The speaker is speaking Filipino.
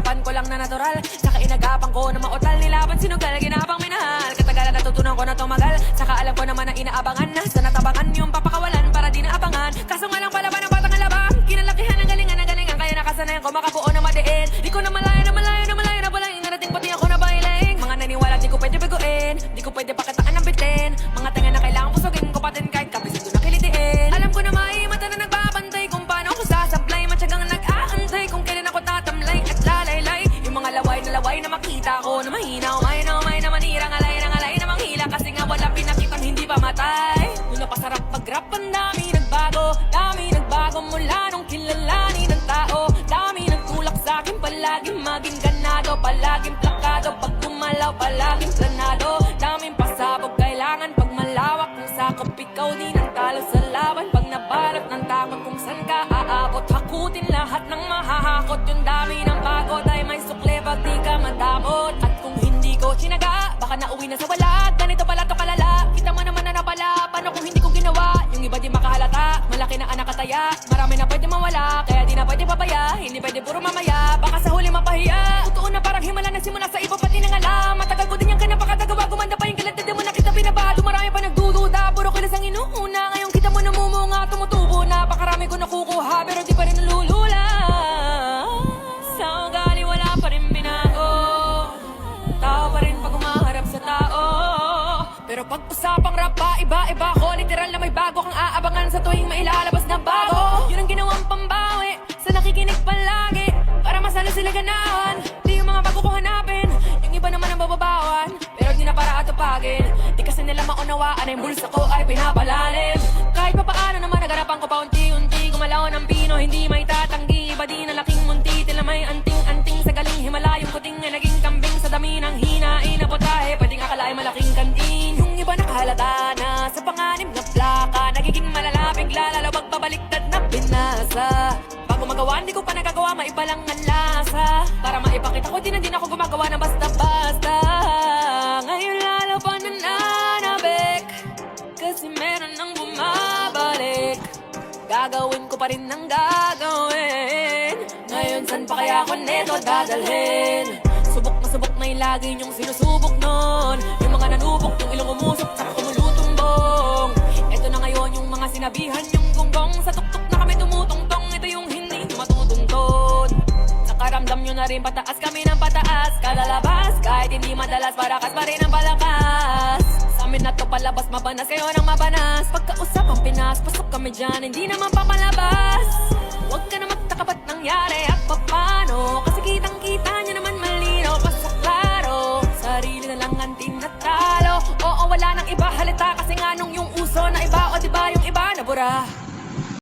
Harapan ko lang na natural, saka inagapan ko na mautal. Nilaban sinugal, ginapang minahal. Katagalan natutunan ko na tumagal, saka alam ko naman na inaabangan na sa natabangan yung papakawalan para di naabangan. Kaso nga lang pala ba ng batang alabang, kinalakihan ng galingan, kaya nakasanayan ko makabuo na madiin. Di ko na malaya na pala yung narating pati ako na bailing. Mga naniwala di ko pwede biguin, di ko pwede pakitaan ng bitin. Mga tenga na kailangan pusugin ko patin kahit kapisito na kilitiin. Alam ko na may mata na nagbabantay kung paano ako sasablay. Matyagang nag-aantay kung kailan ako tatamlay at lalaylay. Yung mga laway na makita ko na mahina. Umay na manira, ngalay na manghila. Kasi nga wala pinakitang hindi pa matay. Nung napasarap pag-rap, ang dami nagbago mula nung kilalanin ng tao. Dami nagtulak sa'kin, palaging maging ganado, palaging plakado, pag gumalaw, palaging planado. Daming pasabog, kailangan pag malawak ng sakop, ikaw din ang talo sa laban. Pag nabalot ng takot kung saan ka aabot, hakutin lahat ng mahahakot. Yung dami ng pagod ay may sukle pag di ka madamot. At kung hindi ko sinaga, baka nauwi na sa wala. Ganito pala to kalala, kita mo naman na napala. Paano kung hindi ko ginawa, yung iba di makahalata. Malaki na anak kataya, marami na pwede mawala. Kaya di na pwede papaya, hindi pwede puro mamaya. Baka sa huli mapahiya, totoo na parang himala na simula sa iba pati nang alam. Matagal ko din yung kanapakatagawa, gumanda pa yung kalat. Di mo na kita binabago, marami pa nagdududa. Puro kilas ang inuuna, ngayon kita mo namumunga. Tumutubo na, pakarami ko nakukuha, pero di pa rin nalulula. Sa ugali wala pa rin binago, tao pa rin pag umaharap sa tao. Pero pag usapang rap pa, iba ko. Literal na may bago kang aabangan sa tuwing mailalabas na bago. Yun ang ginawang pambawi sa nakikinig palagi, para masalo sila ganahan. Di yung mga bago ko hanapin, yung iba naman ang bababawan, pero di na para atupagin. Di kasi nila maunawaan ay bulsa ko ay pinapalalim. Kahit pa paano naman nagarapan ko pa unti-unti. Gumalaw ng pino, hindi may tatanggi. Iba di na laking munti, tila may anting-anting. Sa galing himalayong puting ay naging kambing. Sa dami ng hinain na potahe, pwedeng akalain malaking kantin. Yung iba nakahalata na sa panganib na plaka, nagiging malala, bigla lalo pagbabaliktad na binasa. Bago magawa, hindi ko pa nagagawa, maiba lang ang lasa. Para maipakita ko, din ako gumagawa na basta-basta. Ngayon lalo pa nananabik, kasi meron nang bumabalik. Gagawin ko pa rin ang gagawin. Ngayon saan pa kaya ako neto dadalhin? Subok na yung lagi niyong sinusubok nun. Yung mga nanubok, yung ilong umusok, saka tumulutumbong. Eto na ngayon yung mga sinabihan yung gonggong. Sa tuktok na kami tumutungtong, ito yung hindi matutungtod. Sa karamdam nyo na rin, pataas kami ng pataas. Kalalabas, kahit hindi madalas, parakas pa rin ang palakas. Sa amin na to palabas, mabanas kayo ng mabanas. Pagkausap ang Pinas, pasok kami dyan, hindi naman papalabas. Huwag ka na magtaka ba't nangyari at papano, kasi kitang-kita nyo naman malinaw pa sa klaro. Sarili na lang ang tinatalo, oo wala nang iba halita. Kasi nga nung yung uso na iba, o diba yung iba nabura.